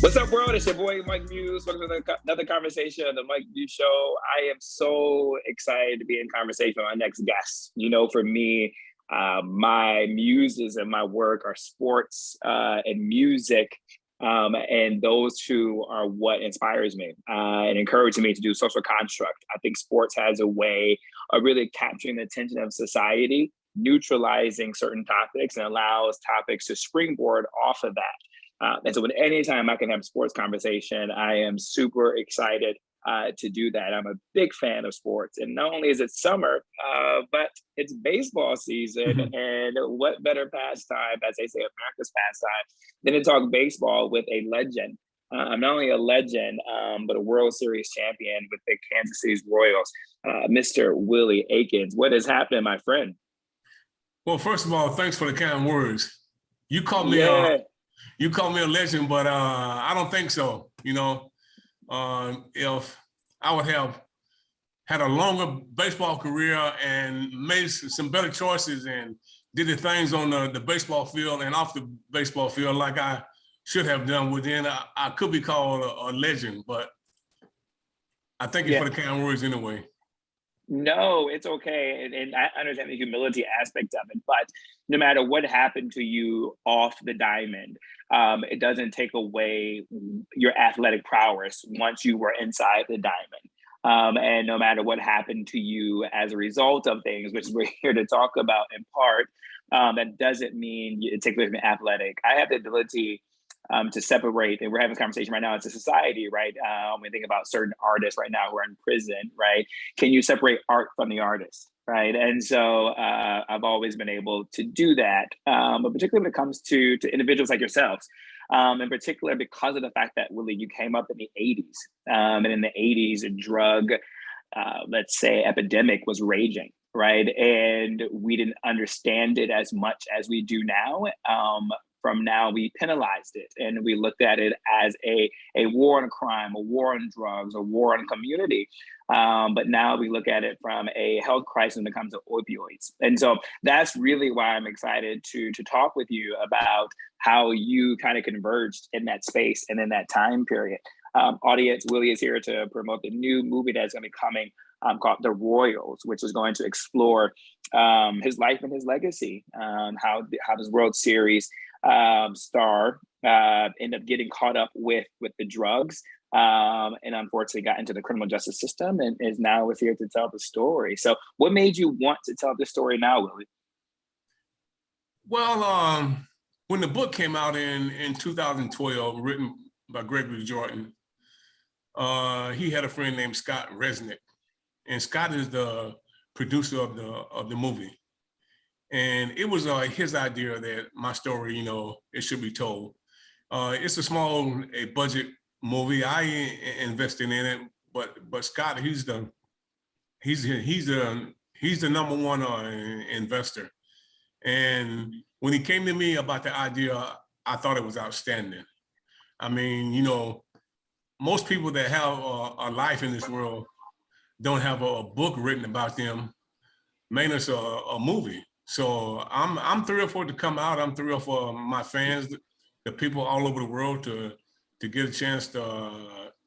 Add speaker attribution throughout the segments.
Speaker 1: What's up, world? It's your boy, Mike Muse. Welcome to another conversation on the Mike Muse Show. I am so excited to be in conversation with our next guest. You know, for me, my muses and my work are sports and music. And those two are what inspires me and encourages me to do social construct. I think sports has a way of really capturing the attention of society, neutralizing certain topics, and allows topics to springboard off of that. And so anytime I can have a sports conversation, I am super excited to do that. I'm a big fan of sports. And not only is it summer, but it's baseball season. And what better pastime, as they say, America's pastime, than to talk baseball with a legend. I'm not only a legend, but a World Series champion with the Kansas City Royals, Mr. Willie Aikens. What is happening, my friend?
Speaker 2: Well, first of all, thanks for the kind words. You called me you call me a legend, but I don't think so. You know, if I would have had a longer baseball career and made some better choices and did the things on the baseball field and off the baseball field like I should have done, within I could be called a legend. But I thank you for the kind words anyway.
Speaker 1: No, it's okay. And I understand the humility aspect of it, but no matter what happened to you off the diamond, it doesn't take away your athletic prowess once you were inside the diamond. And no matter what happened to you as a result of things, which we're here to talk about in part, that doesn't mean it takes away from athletic. I have the ability to separate, and we're having this conversation right now as a society, right? When we think about certain artists right now who are in prison, right? Can you separate art from the artist, right? And so I've always been able to do that, but particularly when it comes to individuals like yourselves, in particular because of the fact that, Willie, you came up in the 80s, and in the 80s, a drug, let's say, epidemic was raging, right? And we didn't understand it as much as we do now. From now, we penalized it and we looked at it as a war on crime, a war on drugs, a war on community. But now we look at it from a health crisis when it comes to opioids. And so that's really why I'm excited to talk with you about how you kind of converged in that space and in that time period. Audience, Willie is here to promote the new movie that's going to be coming called The Royals, which is going to explore his life and his legacy, how this World Series star ended up getting caught up with the drugs and unfortunately got into the criminal justice system and is now here to tell the story. So what made you want to tell this story now, Willie?
Speaker 2: Well, when the book came out in 2012, written by Gregory Jordan, he had a friend named Scott Resnick, and Scott is the producer of the movie. And it was his idea that my story, you know, it should be told. It's a small budget movie. I invested in it, but Scott, he's the number one investor. And when he came to me about the idea, I thought it was outstanding. I mean, you know, most people that have a life in this world don't have a book written about them, mainly it's a movie. So I'm thrilled for it to come out. I'm thrilled for my fans, the people all over the world to get a chance to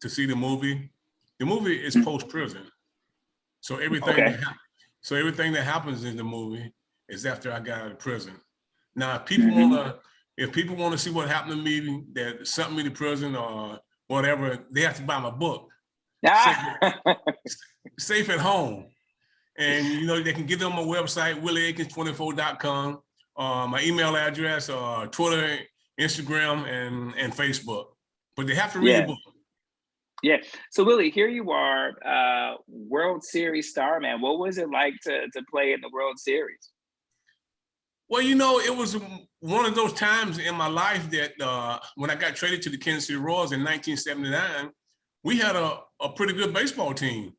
Speaker 2: see the movie. The movie is post-prison. So everything that happens in the movie is after I got out of prison. Now, if people want to see what happened to me, that sent me to prison or whatever, they have to buy my book. Safe at Home. And, you know, they can get it on my website, willieaikens24.com, my email address, Twitter, Instagram, and Facebook. But they have to read the book.
Speaker 1: Yeah. So, Willie, here you are, World Series star, man. What was it like to play in the World Series?
Speaker 2: Well, you know, it was one of those times in my life that when I got traded to the Kansas City Royals in 1979, we had a pretty good baseball team.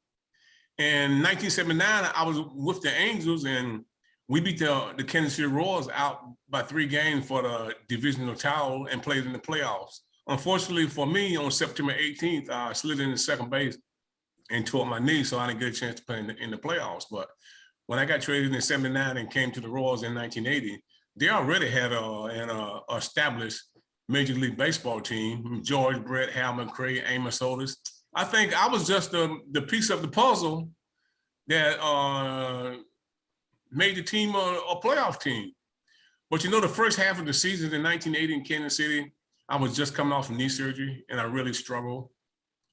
Speaker 2: In 1979, I was with the Angels, and we beat the Kansas City Royals out by 3 games for the divisional title and played in the playoffs. Unfortunately for me, on September 18th, I slid into second base and tore my knee, so I didn't get a chance to play in the playoffs. But when I got traded in 79 and came to the Royals in 1980, they already had an established Major League Baseball team, George Brett, Hal McRae, Amos Otis. I think I was just the piece of the puzzle that made the team a playoff team. But you know, the first half of the season in 1980 in Kansas City, I was just coming off of knee surgery and I really struggled.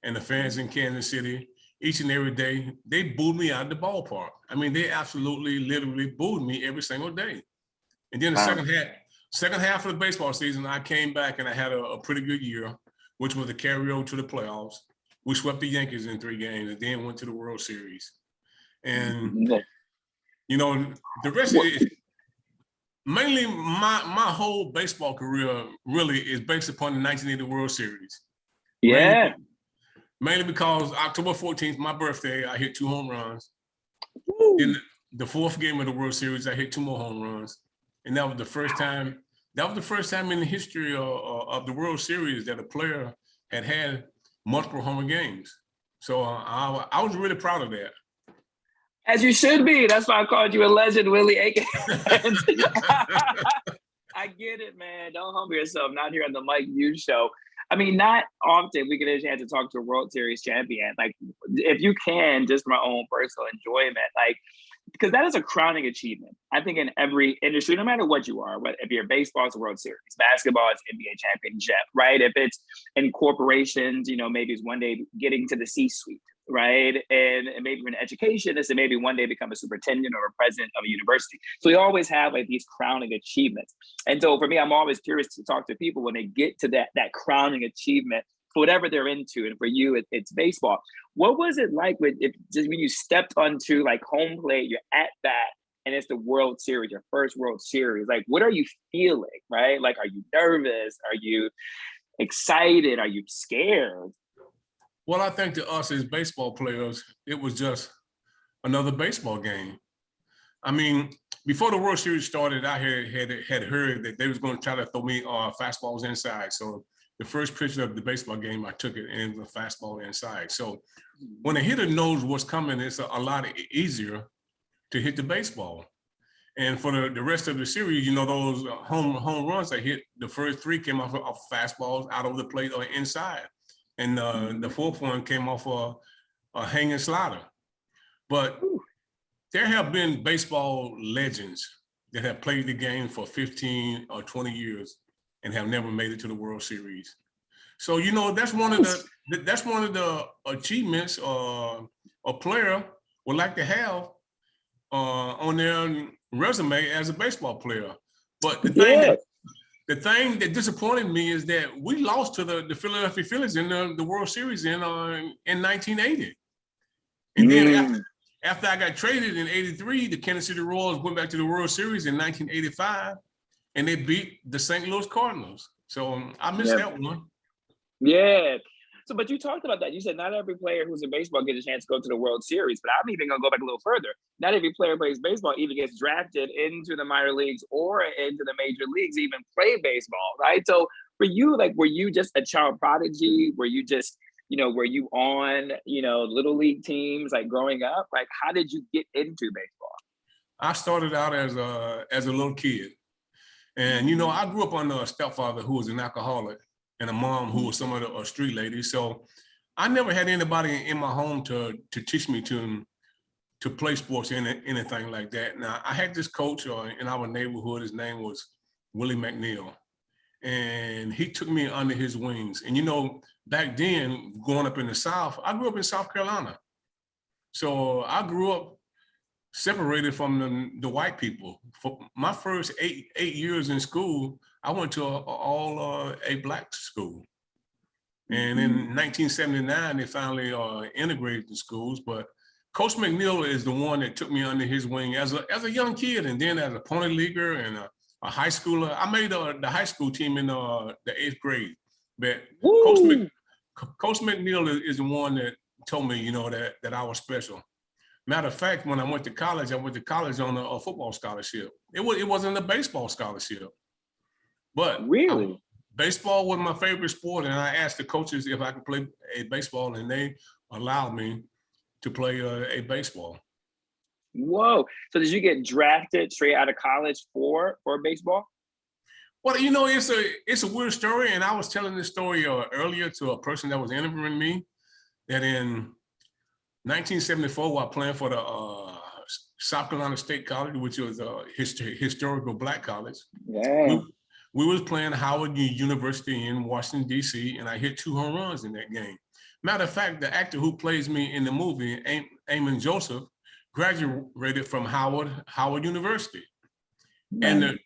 Speaker 2: And the fans in Kansas City, each and every day, they booed me out of the ballpark. I mean, they absolutely, literally booed me every single day. And then the second half of the baseball season, I came back and I had a pretty good year, which was the carryover to the playoffs. We swept the Yankees in 3 games and then went to the World Series. And, you know, the rest of it, mainly my whole baseball career really is based upon the 1980 World Series.
Speaker 1: Yeah.
Speaker 2: Mainly because October 14th, my birthday, I hit 2 home runs.
Speaker 1: Woo.
Speaker 2: In the 4th game of the World Series, I hit 2 more home runs. And that was the first time, in the history of the World Series that a player had multiple home games. So I was really proud of that.
Speaker 1: As you should be. That's why I called you a legend, Willie Aikens. I get it, man. Don't humble yourself. Not here on the Mike Muse show. I mean, not often we get a chance to talk to a World Series champion. Like, if you can, just for my own personal enjoyment, like, because that is a crowning achievement. I think in every industry, no matter what you are, if you're baseball, it's a World Series, basketball, it's NBA championship, right? If it's in corporations, you know, maybe it's one day getting to the C-suite, right? And maybe in education, it's maybe one day become a superintendent or a president of a university. So we always have like these crowning achievements. And so for me, I'm always curious to talk to people when they get to that crowning achievement for whatever they're into. And for you, it's baseball. What was it like when you stepped onto like home plate, you're at bat, and it's the World Series, your first World Series? Like, what are you feeling, right? Like, are you nervous? Are you excited? Are you scared?
Speaker 2: Well, I think to us as baseball players, it was just another baseball game. I mean, before the World Series started, I had heard that they was going to try to throw me fastballs inside. So the first pitch of the baseball game, I took it and it was a fastball inside. So when a hitter knows what's coming, it's a lot easier to hit the baseball. And for the rest of the series, you know, those home runs I hit, the first 3 came off fastballs out of the plate or inside. And the 4th one came off a hanging slider. But there have been baseball legends that have played the game for 15 or 20 years and have never made it to the World Series. So, you know, that's one of the achievements a player would like to have on their resume as a baseball player. But the thing that disappointed me is that we lost to the Philadelphia Phillies in the World Series in 1980. And then after I got traded in 83, the Kansas City Royals went back to the World Series in 1985, and they beat the St. Louis Cardinals. So I missed that one.
Speaker 1: Yeah. So, but you talked about that. You said not every player who's in baseball gets a chance to go to the World Series, but I'm even going to go back a little further. Not every player who plays baseball even gets drafted into the minor leagues or into the major leagues, even play baseball, right? So for you, like, were you just a child prodigy? Were you just, you know, were you on, you know, little league teams like growing up? Like, how did you get into baseball?
Speaker 2: I started out as a little kid. And, you know, I grew up under a stepfather who was an alcoholic and a mom who was somewhat a street lady. So I never had anybody in my home to teach me to play sports or anything like that. Now, I had this coach in our neighborhood. His name was Willie McNeil. And he took me under his wings. And, you know, back then, growing up in the South, I grew up in South Carolina. So I grew up separated from the white people. For my first eight years in school, I went to all a black school. And in 1979, they finally integrated the schools. But Coach McNeil is the one that took me under his wing as a young kid, and then as a pony leaguer and a high schooler. I made the high school team in the 8th grade. But Coach McNeil is the one that told me, you know, that I was special. Matter of fact, when I went to college on a football scholarship. It wasn't a baseball scholarship. But
Speaker 1: really,
Speaker 2: baseball was my favorite sport, and I asked the coaches if I could play a baseball, and they allowed me to play a baseball.
Speaker 1: Whoa! So did you get drafted straight out of college for baseball?
Speaker 2: Well, it's a weird story, and I was telling this story earlier to a person that was interviewing me that in 1974, while playing for the South Carolina State College, which was a historical Black college,
Speaker 1: Yeah.
Speaker 2: we was playing Howard University in Washington, D.C., and I hit 2 home runs in that game. Matter of fact, the actor who plays me in the movie, Eamon Joseph, graduated from Howard University.
Speaker 1: Right.
Speaker 2: And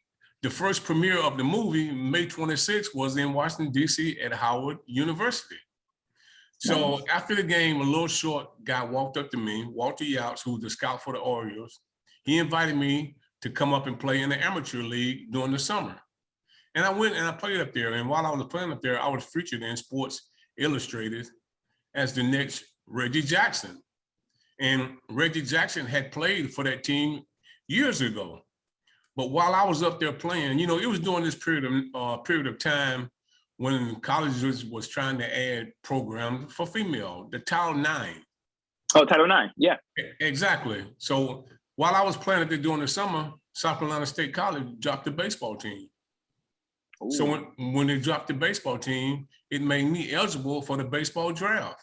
Speaker 2: the first premiere of the movie, May 26th, was in Washington, D.C. at Howard University. So after the game, a little short guy walked up to me, Walter Youts, who was the scout for the Orioles. He invited me to come up and play in the amateur league during the summer. And I went and I played up there. And while I was playing up there, I was featured in Sports Illustrated as the next Reggie Jackson. And Reggie Jackson had played for that team years ago. But while I was up there playing, it was during this period of time when colleges was trying to add programs for female, the Title IX.
Speaker 1: Oh, Title IX, yeah.
Speaker 2: Exactly. So while I was playing up there during the summer, South Carolina State College dropped the baseball team. Ooh. So when they dropped the baseball team, it made me eligible for the baseball draft.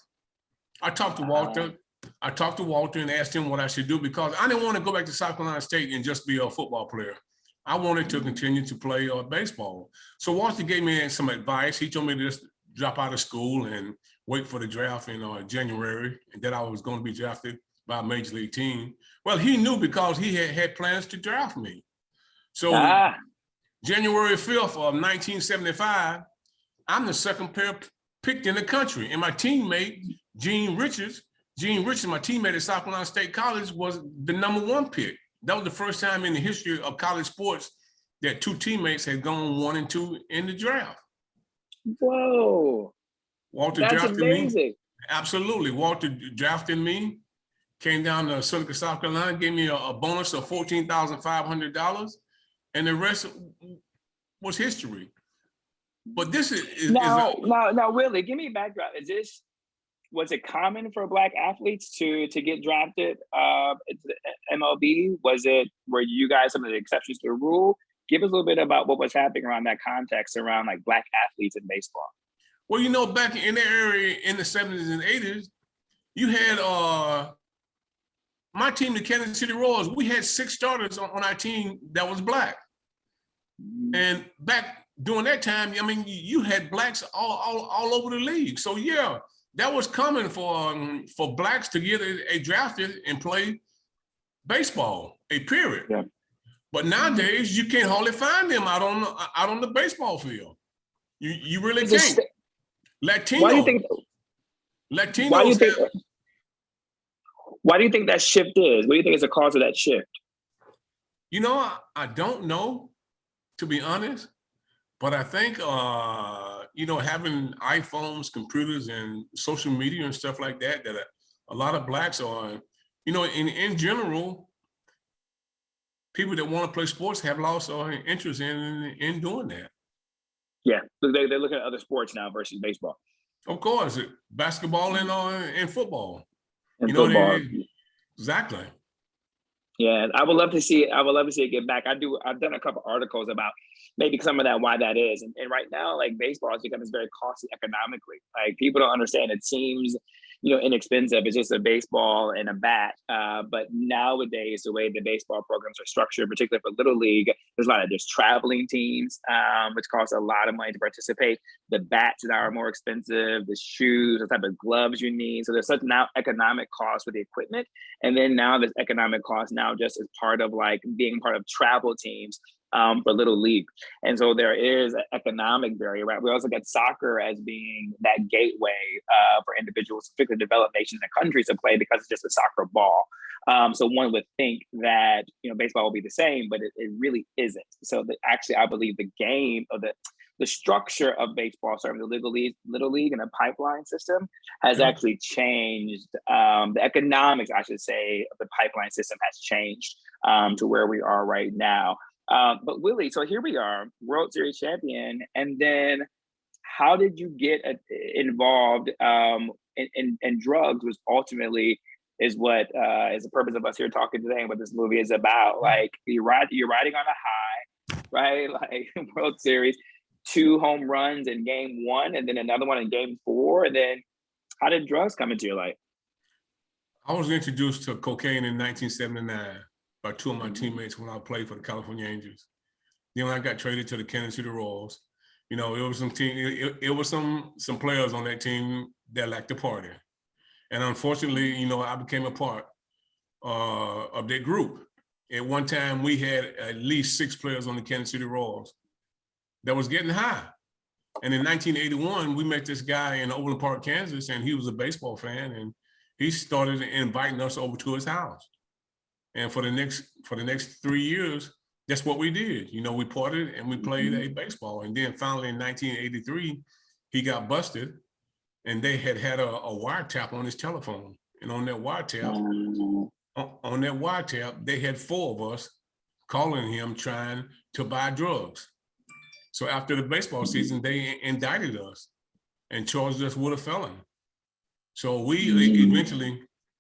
Speaker 2: I talked to Walter and asked him what I should do because I didn't want to go back to South Carolina State and just be a football player. I wanted to continue to play baseball. So Walter gave me some advice. He told me to just drop out of school and wait for the draft in January, and that I was going to be drafted by a major league team. Well, he knew because he had plans to draft me. So January 5th of 1975, I'm the second player picked in the country. And my teammate, Gene Richards, my teammate at South Carolina State College, was the number 1 pick. That was the first time in the history of college sports that 2 teammates had gone 1 and 2 in the draft.
Speaker 1: Whoa.
Speaker 2: Walter
Speaker 1: That's
Speaker 2: drafted
Speaker 1: amazing.
Speaker 2: me. Absolutely. Walter drafted me, came down to Seneca, South Carolina, gave me a bonus of $14,500, and the rest was history. But this is
Speaker 1: now, Willie, give me a backdrop. Was it common for Black athletes to get drafted into the MLB? Were you guys some of the exceptions to the rule? Give us a little bit about what was happening around that context around like Black athletes in baseball.
Speaker 2: Well, back in the area in the 70s and 80s, you had my team, the Kansas City Royals. We had 6 starters on our team that was Black. And back during that time, you had Blacks all over the league. So yeah, that was common for Blacks to get a drafted and play baseball, a period. Yeah. But nowadays, you can't hardly find them out on the baseball field. You really can't. Latinos.
Speaker 1: Why do you think? Why do you think that shift is? What do you think is the cause of that shift?
Speaker 2: I don't know, to be honest. But I think having iPhones, computers, and social media and stuff like that a lot of Blacks are, in general, people that want to play sports have lost interest in doing that. Yeah,
Speaker 1: they're looking at other sports now versus baseball.
Speaker 2: Of course, basketball and football.
Speaker 1: Football.
Speaker 2: Exactly.
Speaker 1: Yeah, I would love to see it get back. I've done a couple articles about maybe some of that, why that is. And right now, like baseball has become very costly economically. Like people don't understand. It seems, inexpensive. It's just a baseball and a bat. But nowadays, the way the baseball programs are structured, particularly for Little League, there's traveling teams, which cost a lot of money to participate. The bats now are more expensive, the shoes, the type of gloves you need. So there's such now economic cost for the equipment. And then now there's economic cost now just as part of like being part of travel teams for Little League. And so there is an economic barrier, right? We also get soccer as being that gateway for individuals, particularly developed nations and countries to play because it's just a soccer ball. So one would think that, baseball will be the same, but it really isn't. So actually, I believe the game of the structure of baseball, starting with the Little League and the pipeline system has actually changed. The economics, I should say, of the pipeline system has changed to where we are right now. But Willie, so here we are, World Series champion, and then how did you get involved in drugs, which ultimately is what is the purpose of us here talking today and what this movie is about. Like you're riding on a high, right? Like World Series, 2 home runs in game 1 and then another one in game 4. And then how did drugs come into your life?
Speaker 2: I was introduced to cocaine in 1979 by 2 of my teammates when I played for the California Angels. Then when I got traded to the Kansas City Royals, you know, it was some players on that team that liked to party. And unfortunately, you know, I became a part of that group. At one time, we had at least 6 players on the Kansas City Royals that was getting high. And in 1981, we met this guy in Overland Park, Kansas, and he was a baseball fan, and he started inviting us over to his house. And for the next 3 years, that's what we did. You know, we partied and we played a baseball. And then finally in 1983, he got busted, and they had a wiretap on his telephone. And on that wiretap, they had 4 of us calling him trying to buy drugs. So after the baseball season, they indicted us and charged us with a felony. So we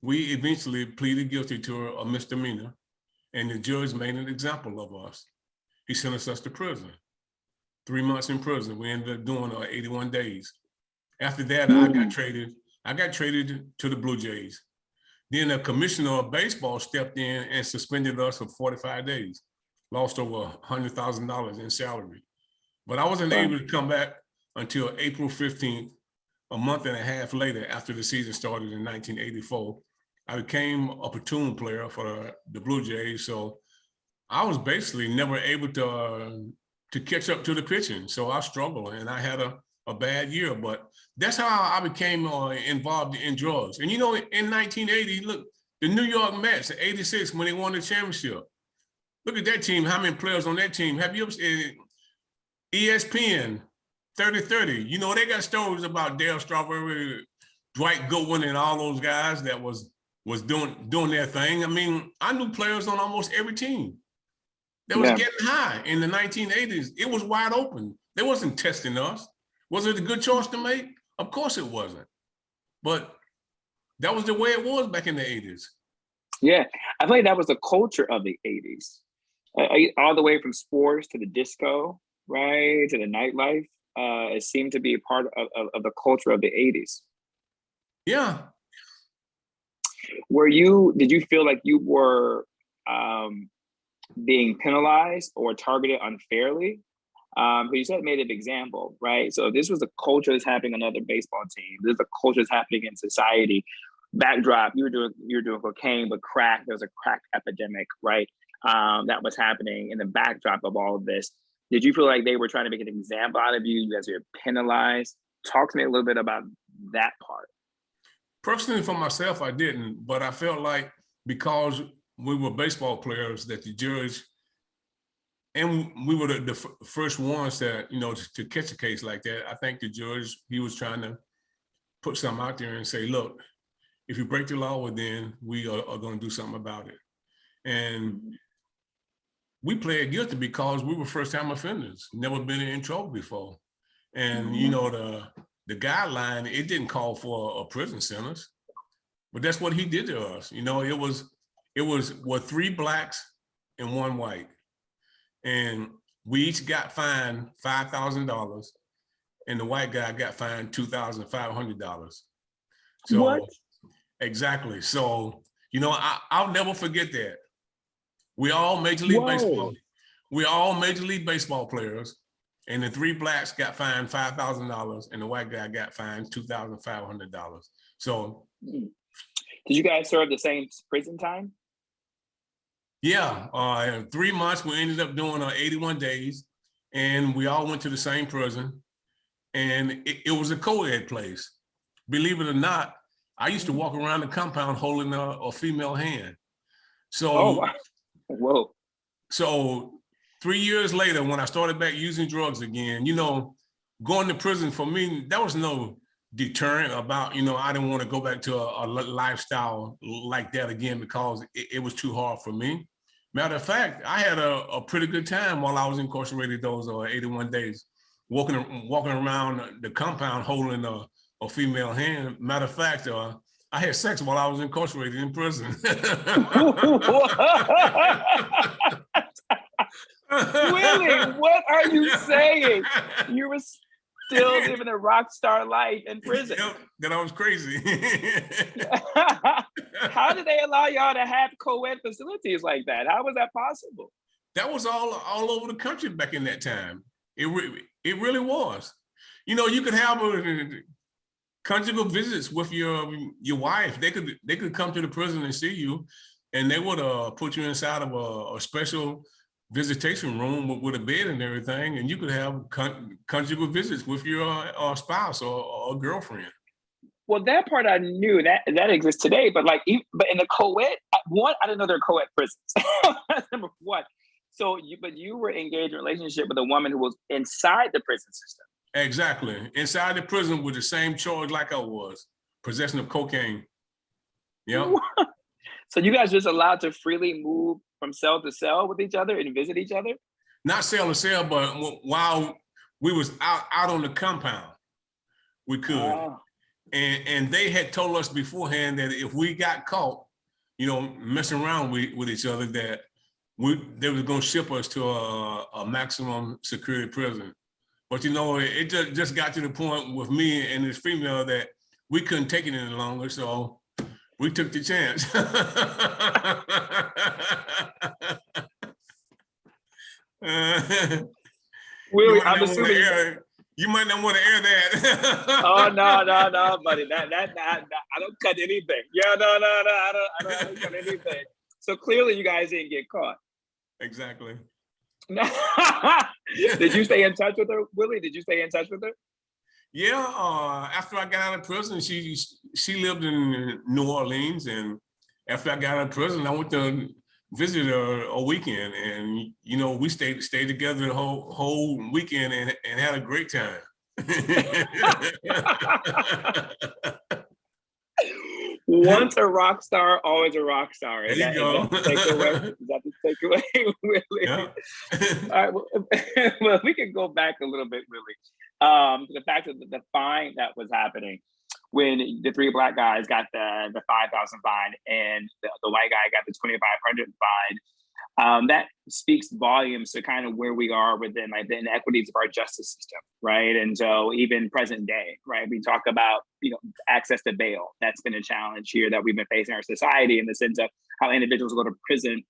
Speaker 2: eventually pleaded guilty to a misdemeanor, and the judge made an example of us. He sentenced us to prison, 3 months in prison. We ended up doing 81 days. After that, I got traded to the Blue Jays. Then the commissioner of baseball stepped in and suspended us for 45 days, lost over $100,000 in salary. But I wasn't able to come back until April 15th, a month and a half later, after the season started in 1984. I became a platoon player for the Blue Jays. So I was basically never able to catch up to the pitching. So I struggled, and I had a bad year. But that's how I became involved in drugs. And you know, in 1980, look, the New York Mets in '86 when they won the championship. Look at that team. How many players on that team? Have you ever seen ESPN 30-30? You know, they got stories about Dale Strawberry, Dwight Goodwin, and all those guys that was doing their thing. I mean, I knew players on almost every team that was getting high in the 1980s. It was wide open. They wasn't testing us. Was it a good choice to make? Of course it wasn't. But that was the way it was back in the 80s.
Speaker 1: Yeah, I feel like that was the culture of the 80s. All the way from sports to the disco, right, to the nightlife. It seemed to be a part of the culture of the 80s.
Speaker 2: Yeah.
Speaker 1: Did you feel like you were being penalized or targeted unfairly? But you said made an example, right? So this was a culture that's happening on another baseball team. This is a culture that's happening in society. Backdrop, you were doing cocaine, but crack, there was a crack epidemic, right? That was happening in the backdrop of all of this. Did you feel like they were trying to make an example out of you? You guys were penalized. Talk to me a little bit about that part.
Speaker 2: Personally, for myself, I didn't, but I felt like because we were baseball players that the judge, and we were the first ones that, you know, to catch a case like that. I think the judge, he was trying to put something out there and say, look, if you break the law, well, then we are going to do something about it. And we pled guilty because we were first-time offenders, never been in trouble before. And, you know, the guideline, it didn't call for a prison sentence, but that's what he did to us. You know, it was 3 blacks and 1 white. And we each got fined $5,000, and the white guy got fined $2,500. So, what? Exactly. So, you know, I'll never forget that. We all Major League Baseball. We all Major League Baseball players, and the 3 blacks got fined $5,000, and the white guy got fined $2,500. So,
Speaker 1: did you guys serve the same prison time?
Speaker 2: Yeah, in 3 months, we ended up doing 81 days, and we all went to the same prison, and it was a co-ed place. Believe it or not, I used to walk around the compound holding a female hand. So,
Speaker 1: whoa.
Speaker 2: So 3 years later, when I started back using drugs again, you know, going to prison for me, that was no deterrent about, you know, I didn't want to go back to a lifestyle like that again because it was too hard for me. Matter of fact, I had a pretty good time while I was incarcerated those 81 days, walking around the compound holding a female hand. Matter of fact, I had sex while I was incarcerated in prison.
Speaker 1: Willie, what are you saying? You were still living a rock star life in prison.
Speaker 2: Yep, that I was crazy.
Speaker 1: How did they allow y'all to have co-ed facilities like that? How was that possible?
Speaker 2: That was all over the country back in that time. It really was. You know, you could have conjugal visits with your wife. They could come to the prison and see you, and they would put you inside of a special visitation room with a bed and everything, and you could have conjugal visits with your spouse or girlfriend.
Speaker 1: Well, that part I knew that exists today, but but in the co-ed, one, I didn't know there were co-ed prisons. That's number one. So you were engaged in a relationship with a woman who was inside the prison system.
Speaker 2: Exactly, inside the prison with the same charge like I was, possession of cocaine. Yeah.
Speaker 1: So you guys just allowed to freely move from cell to cell with each other and visit each other?
Speaker 2: Not cell to cell, but while we was out on the compound, we could. Oh. And they had told us beforehand that if we got caught, you know, messing around with each other, that they was gonna ship us to a maximum security prison. But you know, it just got to the point with me and this female that we couldn't take it any longer, so we took the chance.
Speaker 1: Willie, I'm assuming
Speaker 2: you might not want to air that.
Speaker 1: Oh no, buddy. That I don't cut anything. Yeah, no, I don't cut anything. So clearly, you guys didn't get caught.
Speaker 2: Exactly.
Speaker 1: Did you stay in touch with her, Willie? Did you stay in touch with her?
Speaker 2: Yeah. After I got out of prison, she lived in New Orleans, and after I got out of prison, I went to visit her a weekend, and you know, we stayed together the whole weekend and had a great time.
Speaker 1: Once a rock star, always a rock star.
Speaker 2: There you go.
Speaker 1: Is that the takeaway, Willie? Yeah. All right. Well, we can go back a little bit, Willie. To the fact that the fine that was happening when the three Black guys got the $5,000 fine and the white guy got the $2,500 fine. That speaks volumes to kind of where we are within like the inequities of our justice system, right? And so even present day, right, we talk about, you know, access to bail. That's been a challenge here that we've been facing in our society in the sense of how individuals go to prison,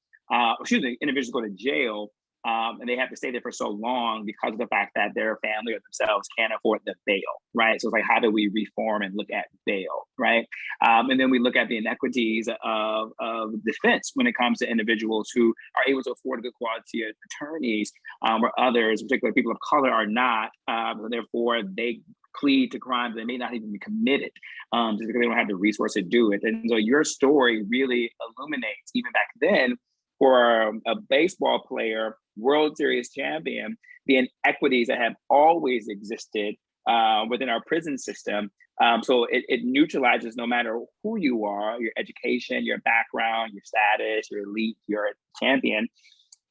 Speaker 1: individuals go to jail, and they have to stay there for so long because of the fact that their family or themselves can't afford the bail, right? So it's like, how do we reform and look at bail, right? And then we look at the inequities of defense when it comes to individuals who are able to afford good quality attorneys, where others, particularly people of color, are not. Therefore, they plead to crimes they may not even be committed just because they don't have the resource to do it. And so your story really illuminates, even back then, for a baseball player, World Series champion, the inequities that have always existed within our prison system. So it neutralizes no matter who you are, your education, your background, your status, your elite, your champion,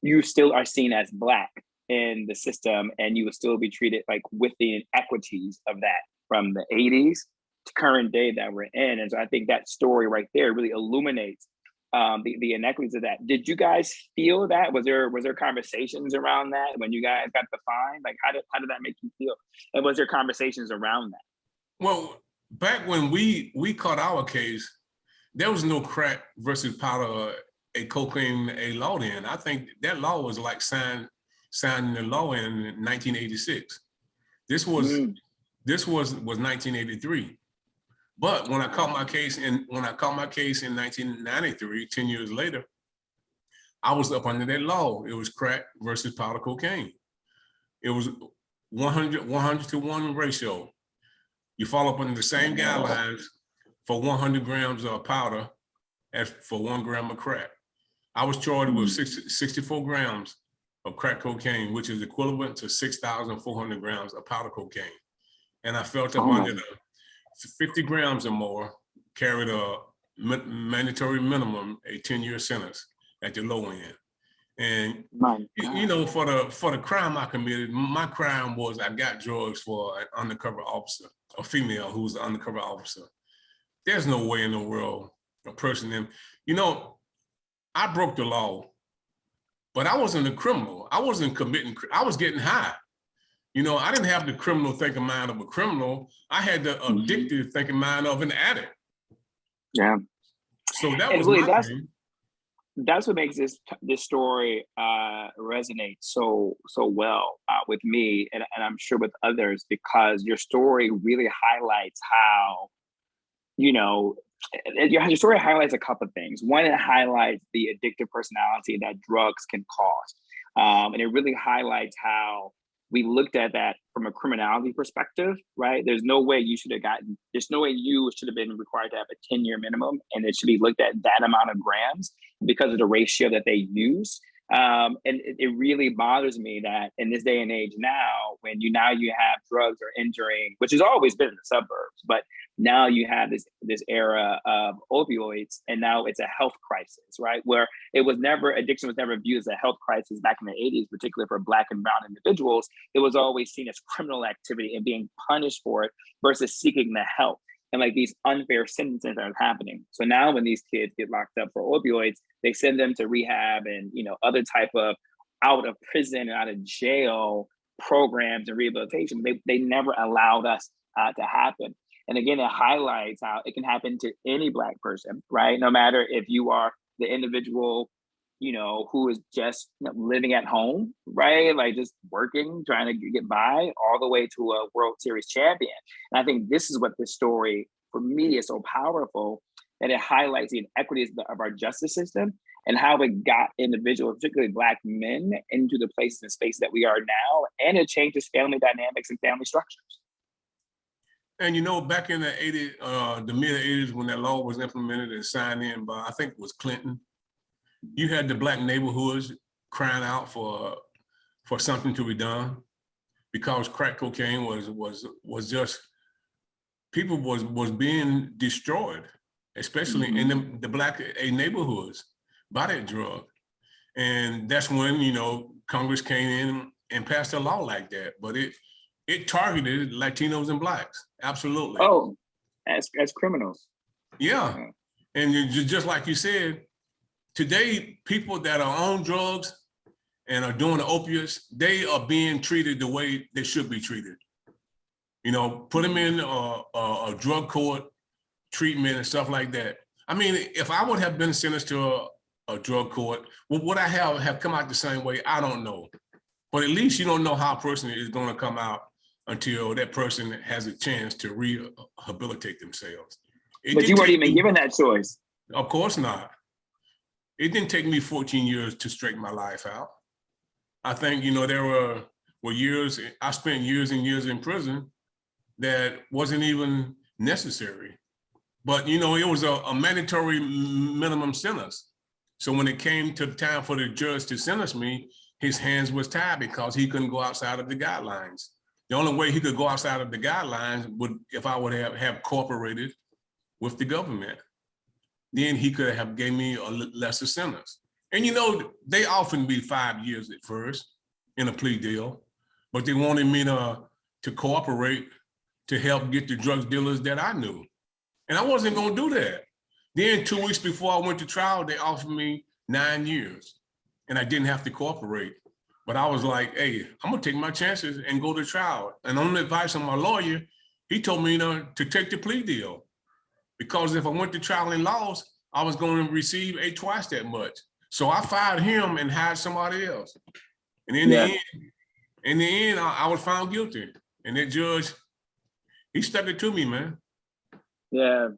Speaker 1: you still are seen as Black in the system, and you will still be treated like with the inequities of that from the 80s to current day that we're in. And so I think that story right there really illuminates the inequities of that. Did you guys feel that? Was there conversations around that when you guys got the fine? Like how did that make you feel? And was there conversations around that?
Speaker 2: Well, back when we caught our case, there was no crack versus powder, a cocaine, a law then. I think that law was like signing the law in 1986. This was 1983. But when I caught my case in 1993, 10 years later, I was up under that law. It was crack versus powder cocaine. It was 100 to 1 ratio. You fall up under the same guidelines for 100 grams of powder as for 1 gram of crack. I was charged with 64 grams of crack cocaine, which is equivalent to 6,400 grams of powder cocaine. And I felt up under the 50 grams or more, carried a mandatory minimum, a 10-year sentence at the low end. And you know, for the crime I committed, my crime was I got drugs for an undercover officer, a female who was an undercover officer. There's no way in the world a person, you know, I broke the law but I wasn't a criminal. I wasn't committing, I was getting high. You know, I didn't have the criminal thinking mind of a criminal. I had the addictive thinking mind of an addict.
Speaker 1: Yeah.
Speaker 2: So that
Speaker 1: And
Speaker 2: was
Speaker 1: Willie,
Speaker 2: my thing.
Speaker 1: that's what makes this story resonate so well with me, and I'm sure with others, because your story really highlights how, you know, your story highlights a couple of things. One, it highlights the addictive personality that drugs can cause, and it really highlights how we looked at that from a criminality perspective, right? There's no way you should have been required to have a 10-year minimum, and it should be looked at that amount of grams because of the ratio that they use. And it really bothers me that in this day and age now, when you have drugs are entering, which has always been in the suburbs, but now you have this era of opioids, and now it's a health crisis, right? Where addiction was never viewed as a health crisis back in the 80s, particularly for Black and brown individuals. It was always seen as criminal activity and being punished for it versus seeking the help, and like these unfair sentences that are happening. So now when these kids get locked up for opioids, they send them to rehab and, you know, other type of out of prison and out of jail programs and rehabilitation. They never allowed us to happen. And again, it highlights how it can happen to any Black person, right? No matter if you are the individual, you know, who is just, you know, living at home, right? Like just working, trying to get by, all the way to a World Series champion. And I think this is what this story, for me, is so powerful, that it highlights the inequities of our justice system and how it got individuals, particularly Black men, into the places and spaces that we are now. And it changes family dynamics and family structures.
Speaker 2: And you know, back in the 80s, the mid 80s, when that law was implemented and signed in by, I think it was Clinton, you had the Black neighborhoods crying out for something to be done, because crack cocaine was just, people was being destroyed, especially in the Black neighborhoods by that drug. And that's when, you know, Congress came in and passed a law like that. But it targeted Latinos and Blacks, absolutely.
Speaker 1: Oh, as criminals.
Speaker 2: Yeah, and just like you said, today, people that are on drugs and are doing the opiates, they are being treated the way they should be treated. You know, put them in a drug court treatment and stuff like that. I mean, if I would have been sentenced to a drug court, would I have come out the same way? I don't know. But at least you don't know how a person is going to come out until that person has a chance to rehabilitate themselves.
Speaker 1: But you weren't even given that choice.
Speaker 2: Of course not. It didn't take me 14 years to straighten my life out. I think, you know, there were years, I spent years and years in prison that wasn't even necessary. But, you know, it was a mandatory minimum sentence. So when it came to the time for the judge to sentence me, his hands was tied because he couldn't go outside of the guidelines. The only way he could go outside of the guidelines would if I would have cooperated with the government. Then he could have gave me a lesser sentence. And you know, they often be 5 years at first in a plea deal, but they wanted me to cooperate to help get the drug dealers that I knew. And I wasn't gonna do that. Then 2 weeks before I went to trial, they offered me 9 years and I didn't have to cooperate. But I was like, hey, I'm gonna take my chances and go to trial. And on the advice of my lawyer, he told me to take the plea deal. Because if I went to trial and lost, I was going to receive twice that much. So I fired him and hired somebody else. And in the end, I was found guilty. And that judge, he stuck it to me, man.
Speaker 1: Yeah,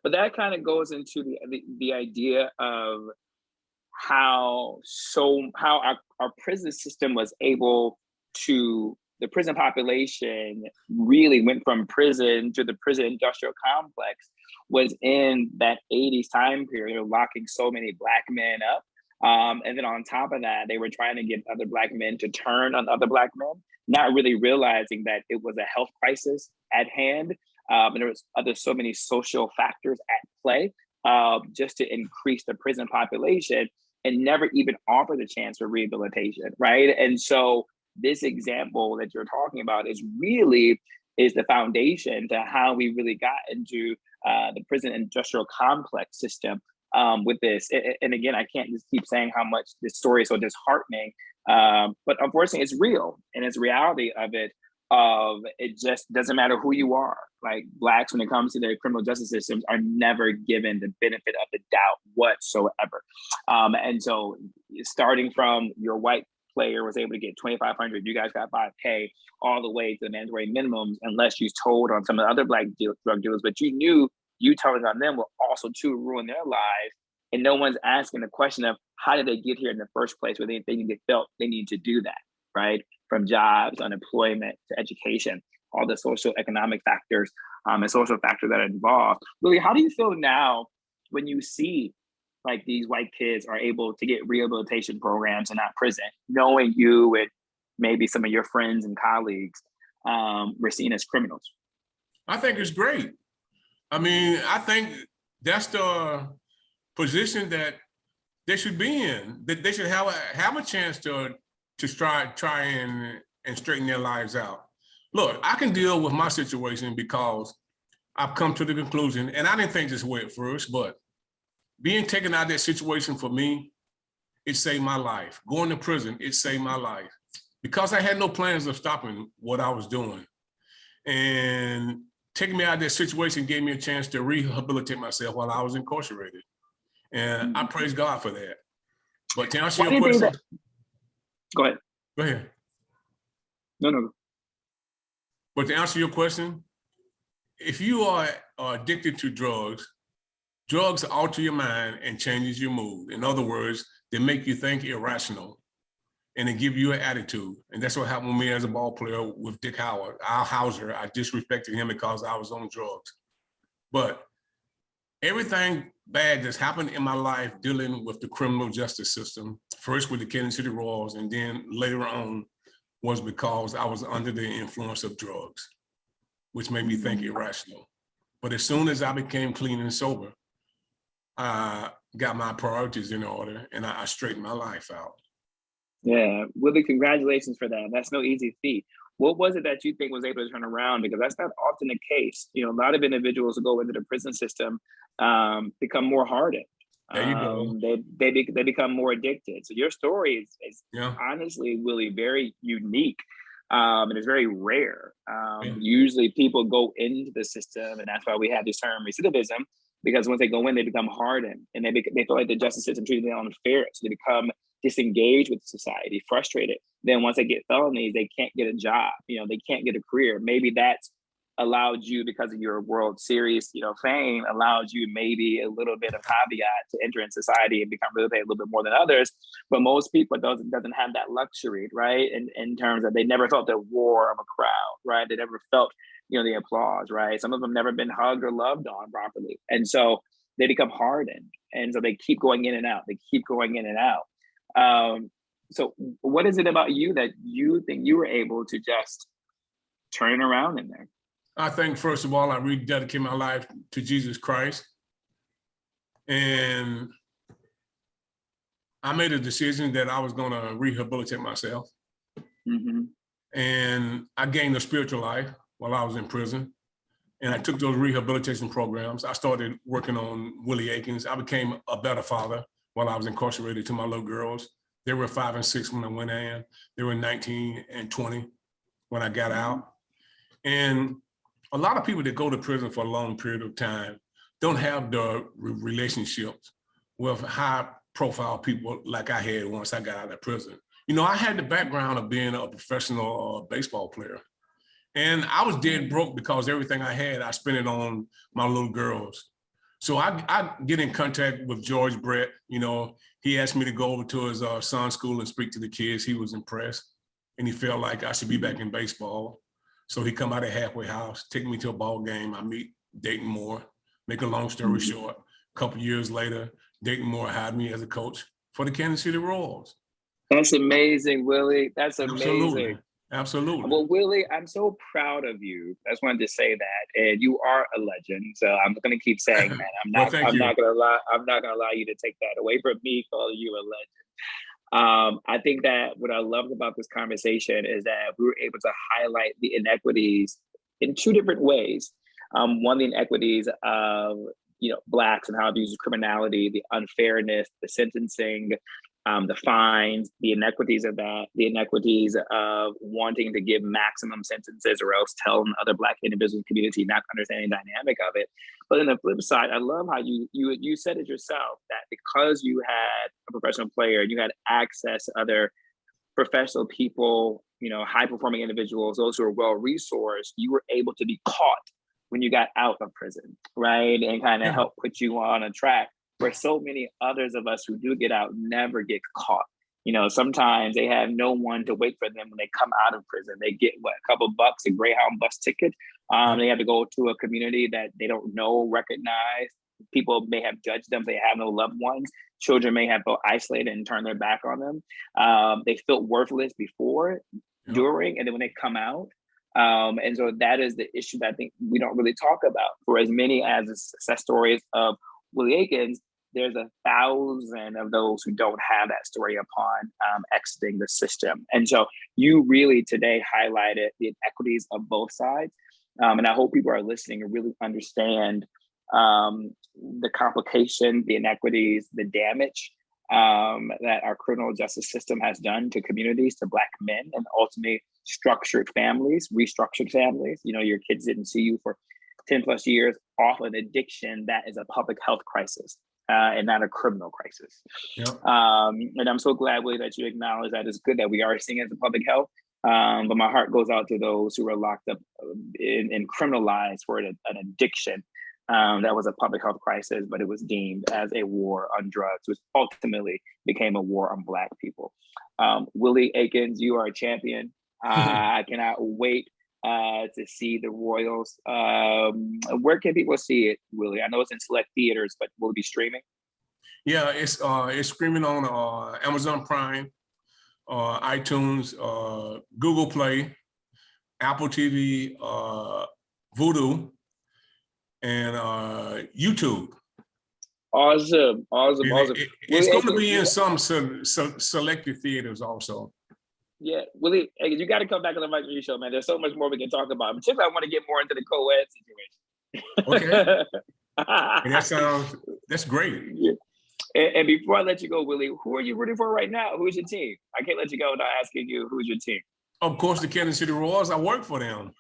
Speaker 1: but that kind of goes into the idea of how our prison system was able to, the prison population really went from prison to the prison industrial complex was in that 80s time period of locking so many Black men up. And then on top of that, they were trying to get other Black men to turn on other Black men, not really realizing that it was a health crisis at hand. And there was so many social factors at play just to increase the prison population and never even offer the chance for rehabilitation, right? And so this example that you're talking about is the foundation to how we really got into the prison industrial complex system with this. And again, I can't just keep saying how much this story is so disheartening, but unfortunately, it's real, and it's reality of it. Of it just doesn't matter who you are. Like Blacks, when it comes to their criminal justice systems, are never given the benefit of the doubt whatsoever. And so, starting from your white player was able to get 2,500, you guys got 5K, all the way to the mandatory minimums, unless you told on some of the other Black drug dealers, but you knew you telling on them will also too ruin their lives. And no one's asking the question of how did they get here in the first place, where they felt they need to do that, right? From jobs, unemployment, to education, all the social economic factors and social factors that are involved. Willie, how do you feel now when you see like these white kids are able to get rehabilitation programs and not prison, knowing you and maybe some of your friends and colleagues were seen as criminals?
Speaker 2: I think it's great. I mean, I think that's the position that they should be in. That they should have a chance to try and straighten their lives out. Look, I can deal with my situation because I've come to the conclusion, and I didn't think this way at first, but being taken out of that situation for me, it saved my life. Going to prison, it saved my life. Because I had no plans of stopping what I was doing. And taking me out of that situation gave me a chance to rehabilitate myself while I was incarcerated. And I praise God for that. But to answer your question.
Speaker 1: Go ahead.
Speaker 2: Go ahead.
Speaker 1: No.
Speaker 2: But to answer your question, if you are addicted to drugs alter your mind and changes your mood. In other words, they make you think irrational and they give you an attitude. And that's what happened with me as a ball player with Dick Howard. Al Hauser, I disrespected him because I was on drugs. But everything bad that's happened in my life dealing with the criminal justice system, first with the Kansas City Royals and then later on, was because I was under the influence of drugs, which made me think irrational. But as soon as I became clean and sober, I got my priorities in order and I straightened my life out.
Speaker 1: Yeah, Willie, congratulations for that. That's no easy feat. What was it that you think was able to turn around? Because that's not often the case. You know, a lot of individuals who go into the prison system become more hardened.
Speaker 2: There you go.
Speaker 1: They become more addicted. So your story is honestly, Willie, very unique. And it's very rare. Usually people go into the system, and that's why we have this term recidivism, because once they go in, they become hardened and they feel like the justice system treats them unfair. So they become disengaged with society, frustrated. Then once they get felonies, they can't get a job. You know, they can't get a career. Maybe that's allowed you, because of your World Series, fame, allowed you maybe a little bit of caveat to enter in society and become really paid a little bit more than others. But most people doesn't have that luxury, right? In terms of they never felt the roar of a crowd, right? They never felt the applause, right? Some of them never been hugged or loved on properly. And so they become hardened. And so they keep going in and out. They keep going in and out. So what is it about you that you think you were able to just turn it around in there?
Speaker 2: I think, first of all, I rededicated my life to Jesus Christ. And I made a decision that I was going to rehabilitate myself. Mm-hmm. And I gained a spiritual life while I was in prison. And I took those rehabilitation programs. I started working on Willie Aikens. I became a better father while I was incarcerated to my little girls. They were 5 and 6 when I went in. They were 19 and 20 when I got out. And a lot of people that go to prison for a long period of time don't have the relationships with high profile people like I had once I got out of prison. I had the background of being a professional baseball player. And I was dead broke because everything I had, I spent it on my little girls. So I get in contact with George Brett. He asked me to go over to his son's school and speak to the kids. He was impressed and he felt like I should be back in baseball. So he come out of halfway house, take me to a ball game. I meet Dayton Moore. Make a long story short, a couple years later, Dayton Moore hired me as a coach for the Kansas City Royals.
Speaker 1: That's amazing, Willie. That's amazing.
Speaker 2: Absolutely.
Speaker 1: Well, Willie, I'm so proud of you. I just wanted to say that, and you are a legend. So I'm going to keep saying that. I'm not going to lie. I'm not going to allow you to take that away from me, calling you a legend. I think that what I loved about this conversation is that we were able to highlight the inequities in two different ways. One, the inequities of Blacks and how it uses criminality, the unfairness, the sentencing, the fines, the inequities of that, the inequities of wanting to give maximum sentences or else telling other Black individuals in the community not understanding the dynamic of it. But on the flip side, I love how you said it yourself, that because you had a professional player and you had access to other professional people, high performing individuals, those who are well resourced, you were able to be caught when you got out of prison, right? And kind of help put you on a track where so many others of us who do get out never get caught. Sometimes they have no one to wait for them when they come out of prison. They get a couple bucks, a Greyhound bus ticket. They have to go to a community that they don't know, recognize. People may have judged them. They have no loved ones. Children may have felt isolated and turned their back on them. They felt worthless before, during, and then when they come out. And so that is the issue that I think we don't really talk about. For as many as the success stories of Willie Aikens, there's 1,000 of those who don't have that story upon exiting the system. And so you really today highlighted the inequities of both sides. And I hope people are listening and really understand the complication, the inequities, the damage that our criminal justice system has done to communities, to Black men, and ultimately structured families, restructured families. Your kids didn't see you for 10 plus years off an addiction that is a public health crisis and not a criminal crisis.
Speaker 2: Yep.
Speaker 1: And I'm so glad, Willie, that you acknowledge that. It's good that we are seeing it as a public health. But my heart goes out to those who were locked up and criminalized for an addiction that was a public health crisis, but it was deemed as a war on drugs, which ultimately became a war on Black people. Willie Aikens, you are a champion. I cannot wait to see the Royals. Where can people see it, Willie? I know it's in select theaters, but will it be streaming?
Speaker 2: Yeah, it's streaming on Amazon Prime, iTunes, Google Play, Apple TV, Vudu, and YouTube.
Speaker 1: Awesome.
Speaker 2: It's going to be in some selected theaters also.
Speaker 1: Yeah, Willie, you got to come back on the Mike Muse Show, man. There's so much more we can talk about. Particularly, I want to get more into the co-ed situation.
Speaker 2: Okay. That's great.
Speaker 1: Yeah. And before I let you go, Willie, who are you rooting for right now? Who's your team? I can't let you go without asking you, who's your team?
Speaker 2: Of course, the Kansas City Royals. I work for them.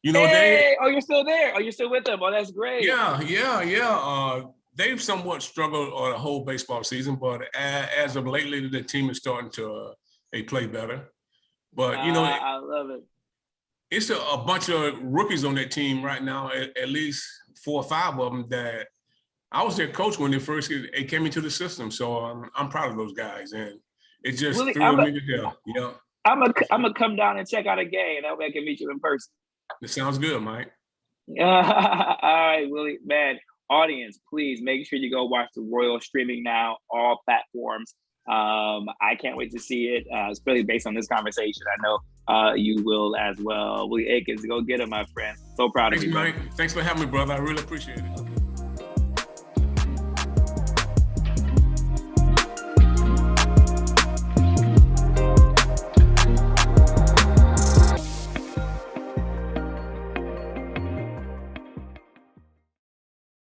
Speaker 1: Oh, you're still there. Oh, you're still with them. Oh, that's great.
Speaker 2: Yeah. They've somewhat struggled on a whole baseball season, but as of lately, the team is starting to play better. But,
Speaker 1: I love it.
Speaker 2: It's a bunch of rookies on that team right now, at least 4 or 5 of them that I was their coach when they came into the system. So I'm proud of those guys. And it just
Speaker 1: Willie,
Speaker 2: threw me to hell.
Speaker 1: I'm gonna come down and check out a game. That way I can meet you in person.
Speaker 2: That sounds good, Mike.
Speaker 1: All right, Willie, man. Audience, please make sure you go watch the Royal streaming now, all platforms. I can't wait to see it, especially based on this conversation. I know you will as well. Willie Aikens, go get him, my friend. So proud of you.
Speaker 2: Thanks, Mike. Thanks for having me, brother. I really appreciate it.